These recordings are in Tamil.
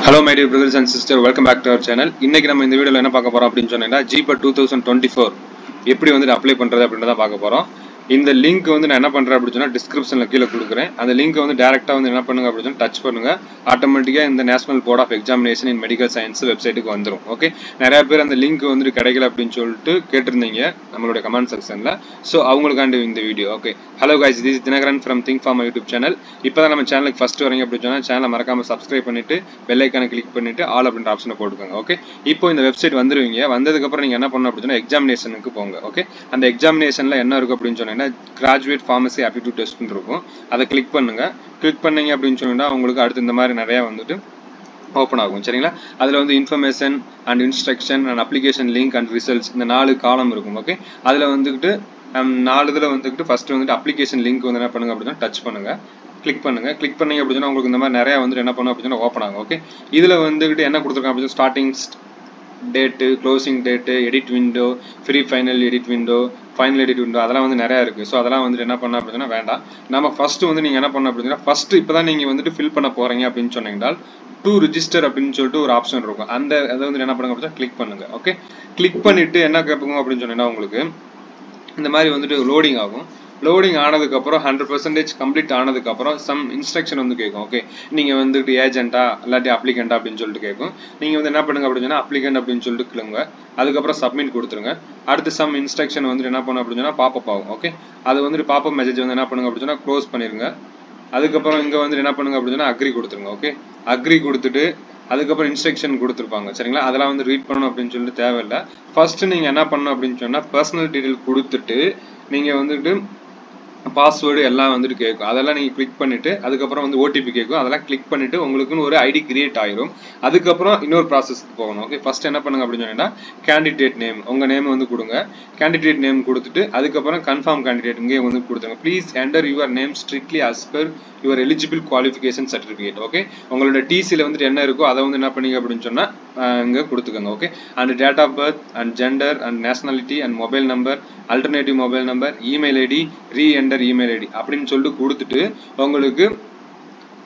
Hello my dear brothers and sisters, welcome back to our channel. இன்னைக்கு நம்ம இந்த வீடியோல என்ன பார்க்க போறோம் அப்படினு சொன்னேன்னா GPAT 2024 எப்படி வந்து அப்ளை பண்றது அப்படின்றத பார்க்க போறோம். இந்த லிங்க் வந்து நான் என்ன பண்றேன் அப்படி சொன்னா டிஸ்கிரிப்ஷன்ல கீழ கொடுக்கிறேன். அந்த லிங்க் வந்து டைரக்டா வந்து என்ன பண்ணுங்க அப்படி சொன்னா டச் பண்ணுங்க. ஆட்டோமேட்டிக்கா இந்த national board of examination in medical science வெப்சைட்டுக்கு வந்துரும். ஓகே, நிறைய பேர் அந்த லிங்க் வந்து கிடைக்கல அப்படினு சொல்லிட்டு கேட்டிருந்தீங்க நம்மளுடைய கமெண்ட் செக்ஷன்ல. சோ அவங்களுக்காண்டி இந்த video. Okay, hello guys, this is Dinagaran from Think Pharma YouTube channel. இப்போதான் நம்ம சேனலுக்கு ஃபர்ஸ்ட் வரீங்க அப்படி சொன்னா சேனலை மறக்காம சப்ஸ்கிரைப் பண்ணிட்டு பெல் ஐகானை கிளிக் பண்ணிட்டு ஆல் அப்படின்ற ஆப்ஷனை போட்டுக்கோங்க. ஓகே, இப்போ இந்த வெப்சைட் வந்துருவீங்க. வந்ததுக்கு அப்புறம் நீங்க என்ன பண்ணணும் அப்படி சொன்னா எக்ஸாமினேஷனுக்கு போங்க. ஓகே, அந்த எக்ஸாமினேஷன்ல என்ன இருக்கு அப்படின்னு சொன்னா கிராஜுவேட் ஃபார்மசி ஆப்டிடியூட் டெஸ்ட் இருக்கும். அதை கிளிக் பண்ணுங்க. கிளிக் பண்ணீங்க அப்படின்னு சொன்னா உங்களுக்கு அடுத்து இந்த மாதிரி நிறைய வந்துட்டு ஓப்பன் ஆகும். சரிங்களா, அதுல வந்து information and instruction and application link and results இந்த 4 காலம் இருக்கும். ஓகே, அதுல வந்துட்டு 4 இதுல வந்துட்டு ஃபர்ஸ்ட் வந்துட்டு அப்ளிகேஷன் லிங்க் வந்து என்ன பண்ணுங்க அப்படின்னா டச் பண்ணுங்க. கிளிக் பண்ணுங்க. கிளிக் பண்ணீங்க அப்படின்னா உங்களுக்கு இந்த மாதிரி நிறைய வந்துட்டு என்ன பண்ணும் அப்படின்னா ஓப்பன் ஆகும். ஓகே, இதுல வந்துட்டு என்ன கொடுத்துருக்காங்க அப்படின்னா starting date, closing date, edit window, free final edit window, final edit window, அதெல்லாம் வந்து நிறைய இருக்கு. ஸோ அதெல்லாம் வந்துட்டு என்ன பண்ண அப்படின்னா வேண்டாம். நம்ம ஃபர்ஸ்ட் வந்து நீங்க என்ன பண்ண அப்படின்னா ஃபர்ஸ்ட் இப்பதான் நீங்க வந்துட்டு ஃபில் பண்ண போறீங்க அப்படின்னு சொன்னீங்கன்னா டு ரிஜிஸ்டர் அப்படின்னு சொல்லிட்டு ஒரு ஆப்ஷன் இருக்கும். அந்த அதை வந்து என்ன பண்ணுங்க அப்படின்னா கிளிக் பண்ணுங்க. ஓகே, கிளிக் பண்ணிட்டு என்ன கேட்போம் அப்படின்னு சொன்னீங்கன்னா உங்களுக்கு இந்த மாதிரி வந்துட்டு லோடிங் ஆகும். லோடிங் ஆனதுக்கு அப்புறம் 100% கம்ப்ளீட் ஆனதுக்கு அப்புறம் சம் இன்ஸ்ட்ரக்ஷன் வந்து கேட்கும். ஓகே, நீங்க வந்துட்டு ஏஜென்ட்டா இல்லாட்டி அப்ளிகண்டா அப்படின்னு சொல்லிட்டு கேட்கும். நீங்க வந்து என்ன பண்ணுங்க அப்படின்னா அப்ளிகண்ட் அப்படின்னு சொல்லிட்டு கிளம்புங்க. அதுக்கப்புறம் சப்மிட் கொடுத்துருங்க. அடுத்து சம் இன்ஸ்ட்ரக்ஷன் வந்து என்ன பண்ணும் அப்படின்னா பாப்பப் ஆகும். ஓகே, அது வந்துட்டு பாப்பப் மெசேஜ் வந்து என்ன பண்ணுங்க அப்படின்னா க்ளோஸ் பண்ணிருங்க. அதுக்கப்புறம் இங்க வந்து என்ன பண்ணுங்க அப்படின்னா அக்ரி கொடுத்துருங்க. ஓகே, அக்ரி கொடுத்துட்டு அதுக்கப்புறம் இன்ஸ்ட்ரக்ஷன் கொடுத்துருப்பாங்க. சரிங்களா, அதெல்லாம் வந்து ரீட் பண்ணணும் அப்படின்னு சொல்லிட்டு தேவையில்லை. ஃபர்ஸ்ட் நீங்க என்ன பண்ணணும் அப்படின்னு சொன்னா பர்சனல் டீடைல் கொடுத்துட்டு நீங்க வந்துட்டு பாஸ்வேர்டு எல்லாம் வந்துட்டு கேட்கும். அதெல்லாம் நீங்க கிளிக் பண்ணிட்டு அதுக்கப்புறம் வந்து ஓடிபி கேட்கும். அதெல்லாம் கிளிக் பண்ணிட்டு உங்களுக்குன்னு ஒரு ஐடி கிரியேட் ஆயிரும். அதுக்கப்புறம் இன்னொரு ப்ராசஸ்க்கு போகணும். ஓகே, ஃபர்ஸ்ட் என்ன பண்ணுங்க அப்படின்னு சொன்னா கேண்டிடேட் நேம், உங்க நேம் வந்து கொடுங்க. கேண்டிடேட் நேம் கொடுத்துட்டு அதுக்கப்புறம் கன்ஃபார்ம் கேண்டிடேட் இங்கே வந்து கொடுத்துருங்க. Please enter your name strictly as per your eligible qualification certificate. Okay, உங்களோட டிசியில் வந்துட்டு என்ன இருக்கோ அதை வந்து என்ன பண்ணீங்க அப்படின்னு சொன்னா இங்கே கொடுத்துக்கோங்க. Okay, and date of birth and gender and nationality and mobile number, alternative mobile number, email ID, reenter email ID அப்படின்னு சொல்லிட்டு கொடுத்துட்டு உங்களுக்கு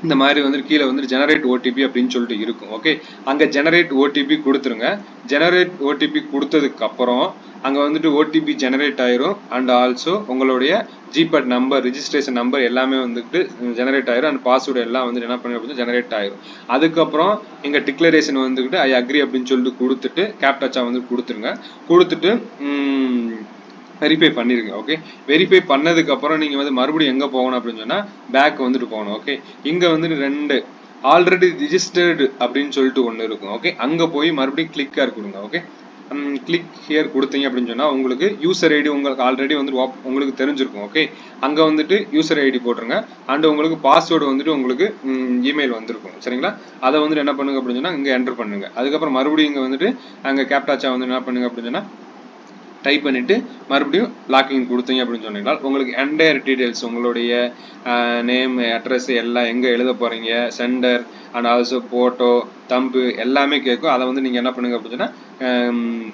இந்த மாதிரி வந்து கீழே வந்து ஜெனரேட் ஓடிபி அப்படின்னு சொல்லிட்டு இருக்கும். ஓகே, அங்க ஜெனரேட் ஓடிபி கொடுத்துருங்க. ஜெனரேட் ஓடிபி கொடுத்ததுக்கு அப்புறம் அங்க வந்துட்டு ஓடிபி ஜெனரேட் ஆயிரும். அண்ட் ஆல்சோ உங்களுடைய ஜிபேட் நம்பர், ரிஜிஸ்ட்ரேஷன் நம்பர் எல்லாமே வந்துட்டு ஜெனரேட் ஆயிரும். அண்ட் பாஸ்வேர்டு எல்லாம் வந்து என்ன பண்ணி ஜெனரேட் ஆயிரும். அதுக்கப்புறம் இங்க டிக்ளரேஷன் வந்துட்டு ஐ அக்ரி அப்படின்னு சொல்லிட்டு கொடுத்துட்டு கேப்டாச்சா வந்து கொடுத்துருங்க. கொடுத்துட்டு வெரிஃபை பண்ணிருங்க. ஓகே, வெரிஃபை பண்ணதுக்கு அப்புறம் நீங்க வந்து மறுபடியும் எங்க போகணும் அப்படின்னு சொன்னா பேக் வந்துட்டு போகணும். ஓகே, இங்க வந்துட்டு 2 ஆல்ரெடி ரிஜிஸ்டர்டு அப்படின்னு சொல்லிட்டு ஒன்று இருக்கும். ஓகே, அங்க போய் மறுபடியும் கிளிக் ஹியர் கொடுங்க. ஓகே, கிளிக் ஹியர் கொடுத்தீங்க அப்படின்னு சொன்னா உங்களுக்கு யூசர் ஐடி உங்களுக்கு ஆல்ரெடி வந்து உங்களுக்கு தெரிஞ்சிருக்கும். ஓகே, அங்க வந்துட்டு யூசர் ஐடி போட்டுருங்க. அண்ட் உங்களுக்கு பாஸ்வேர்டு வந்துட்டு உங்களுக்கு இமெயில் வந்திருக்கும். சரிங்களா, அதை வந்துட்டு என்ன பண்ணுங்க அப்படின்னு சொன்னா இங்க என்டர் பண்ணுங்க. அதுக்கப்புறம் மறுபடியும் இங்க வந்துட்டு அங்க கேப்டாச்சா வந்து என்ன பண்ணுங்க அப்படின்னு சொன்னா டைப் பண்ணிட்டு மறுபடியும் லாக்கிங் கொடுத்தீங்க அப்படின்னு சொன்னீங்கன்னா உங்களுக்கு என்டையர் டீடைல்ஸ், உங்களுடைய நேம், அட்ரஸ் எல்லாம் எங்க எழுத போறீங்க, சென்டர் அண்ட் ஆல்சோ போட்டோ, தம்பு எல்லாமே கேட்கும். அதை வந்து நீங்க என்ன பண்ணுங்க அப்படின்னா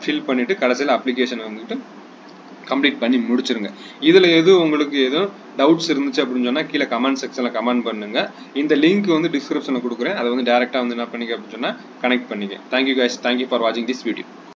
ஃபில் பண்ணிட்டு கடைசியில் அப்ளிகேஷன் வந்துட்டு கம்ப்ளீட் பண்ணி முடிச்சிருங்க. இதுல உங்களுக்கு எதுவும் டவுட்ஸ் இருந்துச்சு அப்படின்னு சொன்னா கீழே கமெண்ட் செக்ஷன்ல கமெண்ட் பண்ணுங்க. இந்த லிங்க் வந்து டிஸ்கிரிப்ஷன்ல கொடுக்குறேன். அதை வந்து டைரக்டா வந்து என்ன பண்ணிக்க அப்படின்னு சொன்னா கனெக்ட் பண்ணிக்க. தேங்க்யூ கைஸ், தேங்க்யூ ஃபார் வாட்சிங் திஸ் வீடியோ.